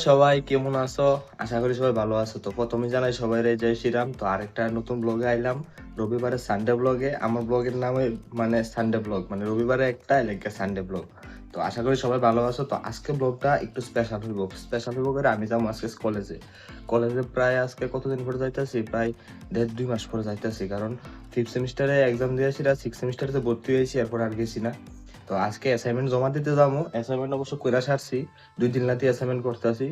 সবাই কেমন আছো? আশা করি সবাই ভালো আছো। তো প্রথমে জানাই সবাই জয় শ্রীরাম। তো আরেকটা নতুন ব্লগে আইলাম, রবিবারের সানডে ব্লগে। আমার ব্লগের নামে মানে সানডে ব্লগ, মানে রবিবারে একটা লেগে সানডে ব্লগ। তো আশা করি সবাই ভালো আছো। তো আজকে ব্লগটা একটু স্পেশাল হইব করে আমি যাবো আজকে কলেজে প্রায় আজকে কতদিন পরে যাইতেছি, প্রায় 1.5-2 মাস পরে যাইতেছি। কারণ 5th সেমিস্টারে এক্সাম দিয়েছি, 6th সেমিস্টারে ভর্তি হয়েছি, এরপর আর গেছি না। তো আজকে অ্যাসাইনমেন্ট জমা দিতে যাবো। অ্যাসাইনমেন্ট অবশ্য কইরা সারছি, 2-3 রাতে অ্যাসাইনমেন্ট করতেছি।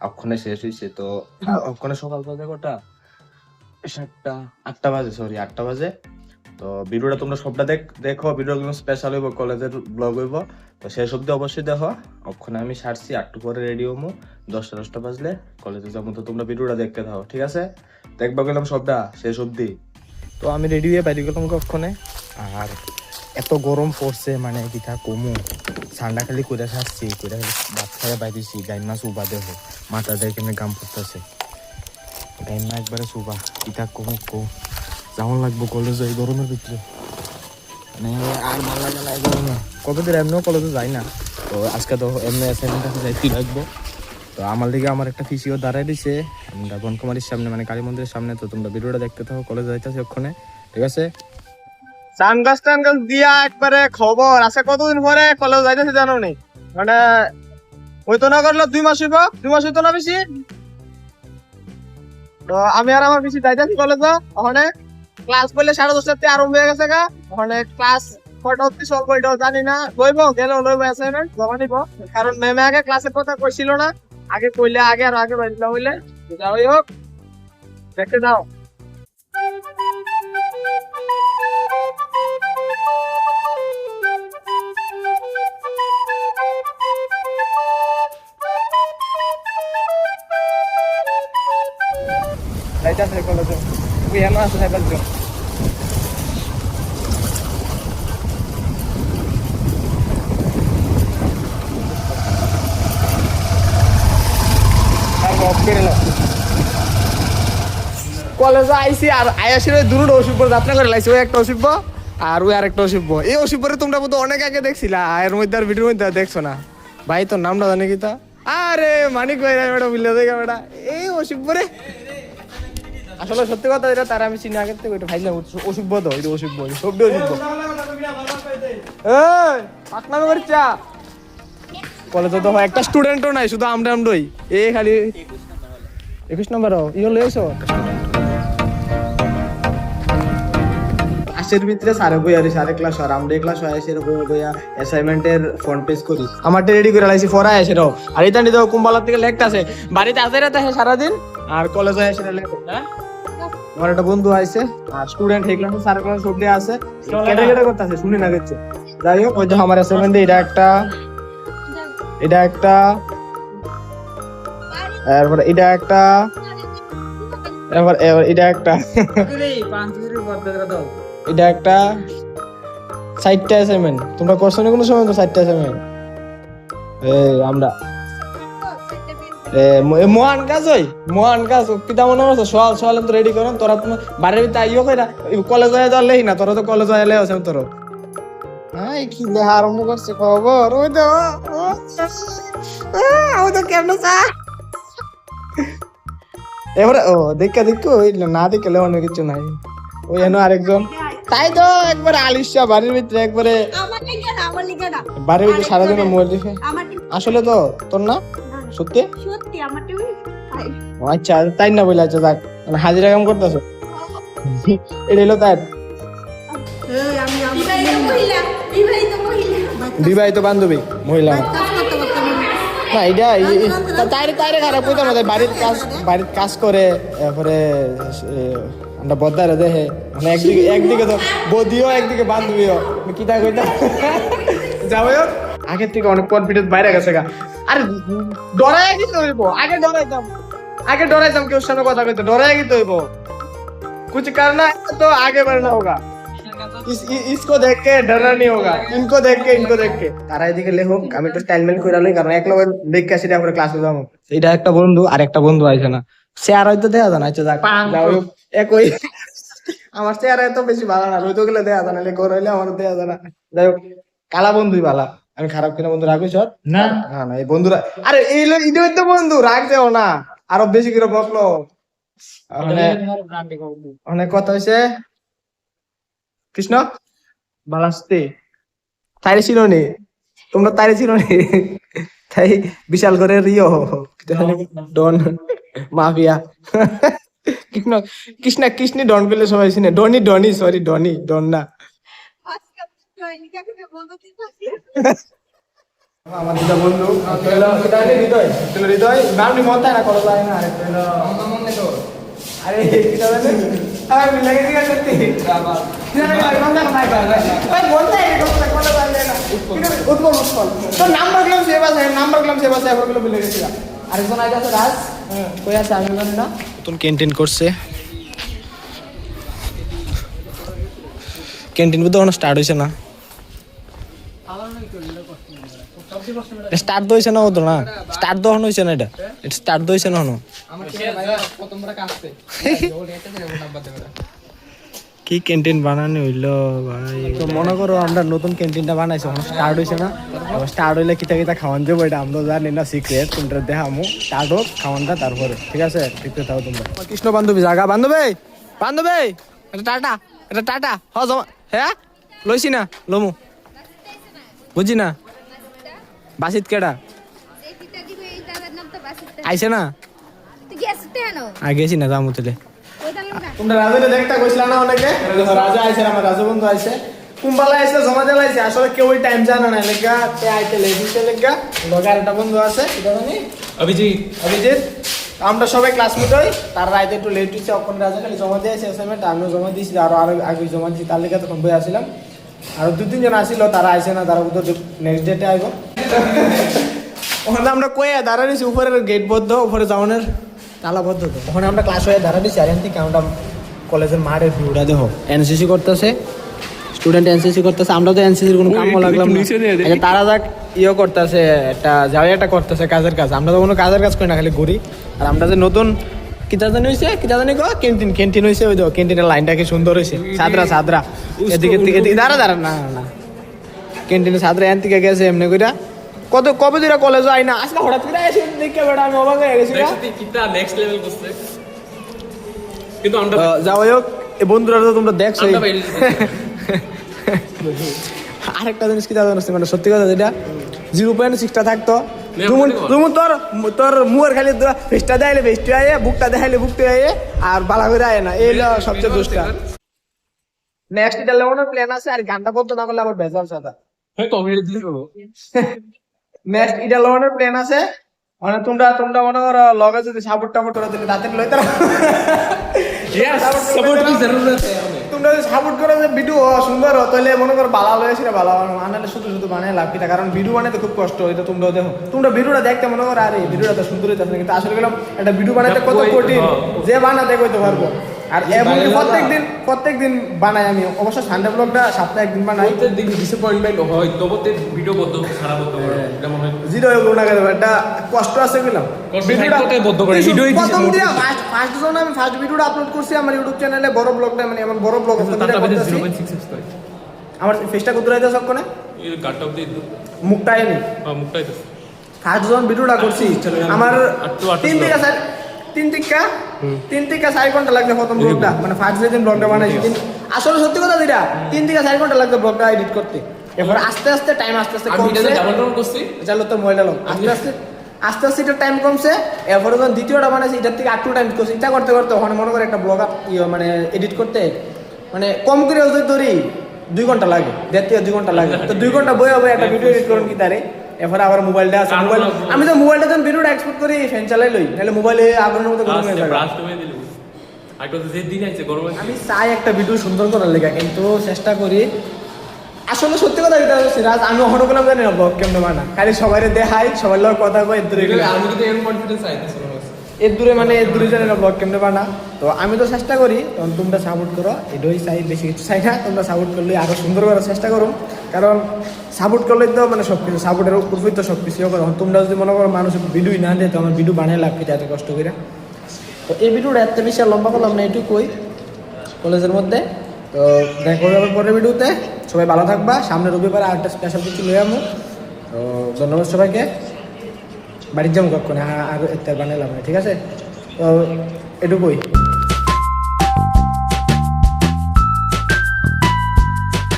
অক্ষণে শেষ হয়েছে। তো অক্ষণে সকাল বাজে কটা, 7টা 8টা বাজে, সরি 8টা বাজে। তো ভিডিওটা তোমরা সবটা দেখো, ভিডিও একদম স্পেশাল হইব, কলেজের ব্লগ হইব। তো শেষ অব্দি অবশ্যই দেখো। অক্ষণে আমি সারছি, একটু পরে রেডি হবো, 10টা বাজলে কলেজে যাবো। তো তোমরা ভিডিওটা দেখতে থাকো, ঠিক আছে? দেখবা গেলাম সবটা শেষ অব্দি। তো আমি রেডি হয়ে বাইরে গেলাম কক্ষণে। আর এত গরম পড়ছে, মানে কিতা কমু, ঠান্ডা খালি কইরা সারছি, কইরা ভাত খাইয়া বাইরেছি। গাইমা সুবা দেহ, মাথা দিয়ে কেমনি গাম পড়তেছে, গাইমা একবারে সুবা। কিতা কমু যেমন লাগবো কলেজে এই গরমের ভিতরে, মানে আর ভালো লাগে না এই গরমে। কতদিন এমনিও কলেজে যাই না, তো আজকে তো এমনি অ্যাসাইনমেন্ট আছে, যাইতে লাগবো। তো আমার দিকে আমার একটা ফিসিও দাঁড়াই দিছে আমরা বনকুমারীর সামনে, মানে কালী মন্দিরের সামনে। তো তোমরা ভিডিওটা দেখতে থাকো, কলেজে যাইতেছি ওখানে, ঠিক আছে? সানগ্লাস টানগ্লাস দিয়া একবারে খবর আছে। কতদিন পরে কলেজ যাইতেছি জানো নি? মানে হইতো না করলো 2 মাস হইব, 2 মাস হইতো না বেশি। তো আমি আর আমার বেশি যাইতেছি কলেজে। ওখানে ক্লাস করলে 10:30টাতে আরম্ভ হয়ে গেছে গা। ওখানে ক্লাস কয়টা হচ্ছে সব বইটাও জানি না। লইবো গেলে লইবো অ্যাসাইনমেন্ট জমা নিব, কারণ ম্যামে আগে ক্লাসের কথা কইছিল না। আগে কইলে আগে আর আগে বাইরে হইলে যাই হোক, দেখতে দাও। যাইতেছে কলেজে, তুই এমন আছে যাইবার জন্য। কলেজে আইসি আর আয়াসির ওই দুটো অসুখ যাত্রা করে লাইছি। ওই একটা অসুখ আর ওই আরেকটা অসুখ। এই অসুখ তোমরা বোধ অনেক আগে দেখছিলা, এর মধ্যে আর ভিডিওর মধ্যে দেখছো না। ভাই তোর নামটা জানি কি তা? আরে মানিক ভাই বেটা, বুঝলে দেখে বেটা এই অসুখ পরে। আসলে সত্যি কথা এটা, তারা আমি চিনি আগের থেকে। ওইটা ভাইলাম অসুখ বোধ, ওইটা অসুখ বোধ, সবটি অসুখ। পাকনামে করিচ্ছা কলেজে তো একটা স্টুডেন্টও নাই, শুধু আমরাই। এই খালি 21 নম্বর ইয়ে লইছো আসের ভিতরে সারে বই আর সারে ক্লাস আর আমরা ক্লাস হয় এসে বইয়া অ্যাসাইনমেন্টের ফ্রন্ট পেজ করি। আমারটা রেডি করে লাইছি, ফরা এসে রাও। আর এই তান্ডি দাও কুম্বালার থেকে লেখটা আছে, বাড়িতে আসে রাতে সারা দিন, আর কলেজে এসে লেখ। হ্যাঁ, আমার একটা বন্ধু আইছে আর স্টুডেন্ট এই ক্লাসে সারে ক্লাস সব দিয়ে আছে, কেটে কেটে করতেছে, শুনি না গেছে। যাই হোক, ওই যে আমার অ্যাসাইনমেন্টে এটা একটা, এরপরে এটা একটা, এবার এটা একটা, এটা একটা। 4টা অ্যাসাইনমেন্ট তোমরা করছো না কোনো সময়? তো 4টা অ্যাসাইনমেন্ট আমরা মহান কাজ পিতা মনে করছো সোয়াল তো রেডি করো তোরা। তুমি বাড়ির ভিতরে আইও কইরা কলেজ যায় যালেই না, তোরা তো কলেজ আইলে আছে তোর। হ্যাঁ, কি লেখা আরম্ভ করছে খবর। ওই তো কেমন চা এবারে ও দেখা ওই না দেখে অনেক কিছু নাই। ওই এনো আরেকজন, তাই তো একবারে আলিশা বাড়ির ভিতরে, একবারে বাড়ির ভিতরে সারাদিন মোবাইল দেখে। আসলে তো তোর না সত্যি? আচ্ছা তাই না বলে, আচ্ছা যাক, মানে হাজিরা কাম করতেছো। এটা হলো তাই বিবাহিত বান্ধবী মহিলা না, এটা তাইরে খারাপ কইতাম না। বাড়ির কাজ করে, এরপরে আমরা বদারে দেখে, মানে একদিকে তো বদিও একদিকে বান্ধবীও, কি তা কইতাম। যাই হোক, আগের থেকে অনেক কনফিডেন্স বাইরে গেছে গা। আরে ডরাই গেতে হইব, আগে ডরাইতাম কেউ সামনে কথা কইতে, ডরাই গেতে হইব। कुछ करना है तो आगे बढ़ना होगा, इसको देख के डरना नहीं होगा, इनको देख के। তারা এদিকে লেখক, আমি একটু স্টাইল মেল কইরা লই, কারণ এক লগে দেখে আসি তারপরে ক্লাসে যাবো। এইটা একটা বন্ধু, আর একটা বন্ধু আইছে না, চেয়ার হয়তো দেয়া যায় না। আচ্ছা যাক, একই আমার চেয়ার এত বেশি ভালো না, হয়তো গেলে দেয়া যায় না, লেখক হইলে আমার দেয়া যায় না। যাই হোক, কালা বন্ধুই ভালো। আমি খারাপ কিনা বন্ধু, রাগ হইছ? না না না, এই বন্ধুরা, আরে এই ইডোই তো বন্ধু, রাগ দেও না, আরো বেশি করে বকলো। মানে অনেক কথা হয়েছে। কৃষ্ণ বালাস্তি তাইরে ছিল নি, তোমরা তাইরে ছিল নি, তাই বিশাল করে রিও ডন মাফিয়া। কৃষ্ণ কৃষ্ণ কৃষ্ণি ডন করলে সবাই চিনে, ডনি ডনি সরি ডনি ডন না। আমার দুটা বন্ধু হৃদয় হৃদয় নাম নি মন না করা যায় না, আরেকটা হলো আরে কিটা জানেন আর মিলে গেছে সত্যি আরেকজন আগে আছে রাজ, কই আছে আমি জানি না, নতুন ক্যান্টিন করছে। ক্যান্টিন বুঝতে কোনো স্টার্ট হয়েছে না, স্টার্ট তো হয়েছে না, হতো না স্টার্ট তো এখন হয়েছে না, এটা স্টার্ট তো হয়েছে না হনো। কি ক্যান্টিন বানানো হইলো ভাই, তো মনে করো আমরা নতুন ক্যান্টিনটা বানাইছি, এখন স্টার্ট হইছে না, স্টার্ট হইলে কিতা কিতা খাওয়ান যাবো এটা আমরা জানি না, সিক্রেট তোমরা দেখামু, স্টার্ট হোক খাওয়ানটা তারপরে, ঠিক আছে? দেখতে থাকো তোমরা। কৃষ্ণ বান্ধবী জাগা, বান্ধবী বান্ধবী এটা টাটা, এটা টাটা হ জমা, হ্যাঁ লইছি না লমু, বুঝি না বাসিত কেডা আইছে না, গেছি না যামু তুলে। তোমরা রাজা দেখতে কইছিলা না অনেকে, রাজা আইছে, আমার রাজা বন্ধু আইছে, কুম্বালা আইছে, জমা দেলা আইছে, আসলে কেউ ওই টাইম জানে না লেগা তে আইতে লেগিছে লেগা, লগার একটা বন্ধু আছে এটা জানি অভিজিৎ, অভিজিৎ আমরা সবাই ক্লাসমেট হই, তার রাইতে একটু লেট হইছে, অখন রাজা খালি জমা দিয়েছে অ্যাসাইনমেন্ট, আমিও জমা দিয়েছি, আরো আগে জমা দিয়েছি, তার লেগে তখন বই আসছিলাম, আর দু তিনজন আসিল, তারা আইছে না, তারা উত্তর নেক্সট ডেটে আইব। ওখানে আমরা কয়ে দাঁড়াইছি, উপরের গেট বদ্ধ, উপরে যাওয়ানোর তালাবদ্ধ, তো ওখানে আমরা ক্লাস হয়ে দাঁড়াইছি, আর এখান থেকে আমরা কলেজের মাঠের ভিউটা দেখো, এনসিসি করতেছে স্টুডেন্ট, এনসিসি করতেছে, আমরা তো এনসিসির কোনো কামও লাগলাম না, আচ্ছা তারা যাক ইয়ে করতেছে, একটা যাওয়া একটা করতেছে কাজের কাজ, আমরা তো কোনো কাজের কাজ করি না, খালি ঘুরি। আর আমরা যে নতুন কিতা জানি হয়েছে, কিতা জানি গো ক্যান্টিন, ক্যান্টিন হয়েছে, ওই দেখো ক্যান্টিনের লাইনটা কি সুন্দর হয়েছে, সাদরা সাদরা, এদিকে এদিকে দাঁড়া দাঁড়া, না না ক্যান্টিনের সাদরা এন থেকে গেছে এমনি কইরা, কত কবে দিরা কলেজ আই না, আজকে হঠাৎ করে এসে দেখে বেড়া আমি অবাক হয়ে গেছি, কিটা নেক্সট লেভেল করছে, কিন্তু আমরা যাও হোক এই বন্ধুরা তো তোমরা দেখছো। আরেকটা জিনিস কি জানো, মানে সত্যি কথা যেটা 0.6টা থাকতো, তুমি তোর তোর মুয়ের খালি ফেসটা দেখাইলে ফেসটা আয়ে, বুকটা দেখাইলে বুকটা আয়ে, আর বালা করে আয় না, এই সবচেয়ে দুষ্টা। নেক্সট এটা লেভেলের প্ল্যান আছে, আর গানটা বলতে না করলে আবার ভেজাল সাদা, কমেডি দিল নেক্সট এটা লেভেলের প্ল্যান আছে, মানে তোমরা মনে করো লগে যদি সাপোর্ট টাপোর্ট করে দিলে তাতে লইতে সাপোর্ট কি জরুরত है তোমরা যদি সাপোর্ট করো যে ভিডিও সুন্দর হয়, তাহলে মনে করো ভালো হয়েছে না, ভালো আনালে শুধু শুধু বানায় লাভ কিনা, কারণ ভিডিও বানাতে খুব কষ্ট হইতো, তোমরাও দেখো, তোমরা ভিডিওটা দেখতে মনে করো আরে ভিডিওটা তো সুন্দর হইতেছে, কিন্তু আসলে গেলাম একটা ভিডিও বানাতে কত কঠিন, যে বানাতে কইতে পারবো। আর এমনকি প্রত্যেকদিন বানাই আমি, অবশ্য সানডে ব্লগটা সপ্তাহে একদিন বানাই, প্রত্যেকদিন ডিসঅ্যাপয়েন্টমেন্ট হয়, তবে ভিডিও বন্ধ খারাপ হতে পারে, এটা মনে হয় জিরো হইব না, কেন একটা কষ্ট আছে গেলাম ভিডিওতে বন্ধ করে ভিডিও প্রথম দিয়ে ফার্স্ট যখন আমি ফার্স্ট ভিডিওটা আপলোড করছি আমার ইউটিউব চ্যানেলে, বড় ব্লগটা মানে এমন বড় ব্লগ আছে, তার মধ্যে 0.6 সাবস্ক্রাইব, আমার ফেসটা কত রাইতে সব কোনে এই গাটটা অবধি মুখটা আইনি, মুখটাই তো ফার্স্ট যখন ভিডিওটা করছি আমার 3 থেকে 4 ঘন্টা লাগছে প্রথম ব্লগটা, মানে ফার্স্ট যেদিন ব্লগটা বানাইছি, আসলে সত্যি কথা যেটা 3 থেকে 4 ঘন্টা লাগছে ব্লগটা এডিট করতে, এরপর আস্তে আস্তে টাইম আস্তে আস্তে কমছে, ডাবল ডাউন করছি, চালো তো ময়লা লোক আস্তে আস্তে এটা টাইম কমছে, এরপরে যখন দ্বিতীয়টা বানাইছি এটার থেকে একটু টাইম করছি, এটা করতে করতে ওখানে মনে করে একটা ব্লগ মানে এডিট করতে মানে কম করে ধরি 2 ঘন্টা লাগে, 1.5 থেকে 2 ঘন্টা লাগে, তো 2 ঘন্টা বই হবে একটা ভিডিও এডিট করুন কি তারে, এরপরে আবার মোবাইলটা আছে, মোবাইল আমি তো মোবাইলটা যখন ভিডিওটা এক্সপোর্ট করি ফ্যান চালাই লই, নাহলে মোবাইলে আগুনের মতো গরম হয়ে যাবে, ব্রাস্ট হয়ে দিল আইতো যে দিন আছে গরম, আমি চাই একটা ভিডিও সুন্দর করার লেগা, কিন্তু চেষ্টা করি, আসলে সত্যি কথা এটা হচ্ছে রাজ, আমি অহনো করলাম জানি না ব্লগ কেমন বানা, খালি সবাই দেখাই, সবার লোক কথা কই, আমি কিন্তু এর কনফিডেন্স আইতেছে মানে এর দূরে জানি না ব্লগ কেমন বানা, তো আমি তো চেষ্টা করি, তখন তোমরা সাপোর্ট করো, এটাই চাই, বেশি কিছু চাই না, তোমরা সাপোর্ট করলে আরো সুন্দর করার চেষ্টা করো, কারণ সাপোর্ট করলে তো মানে সবকিছু সাপোর্টের উপরই তো সবকিছু করো, তখন তোমরা যদি মনে করো মানুষ ভিডিও না দেয়, তো আমার ভিডিও বানিয়ে লাভ কি এত কষ্ট করে, তো এই ভিডিওটা এত বেশি লম্বা করলাম না, এইটুকুই কলেজের মধ্যে, তো দেখা হবে পরের ভিডিওতে, সবাই ভালো থাকবা, সামনে রবিবার আরেকটা স্পেশাল কিছু লয়ে আমো, তো ধন্যবাদ সবাইকে, বাড়ির যাবো কখন আর এতে বানালাম না, ঠিক আছে? তো এটুকুই।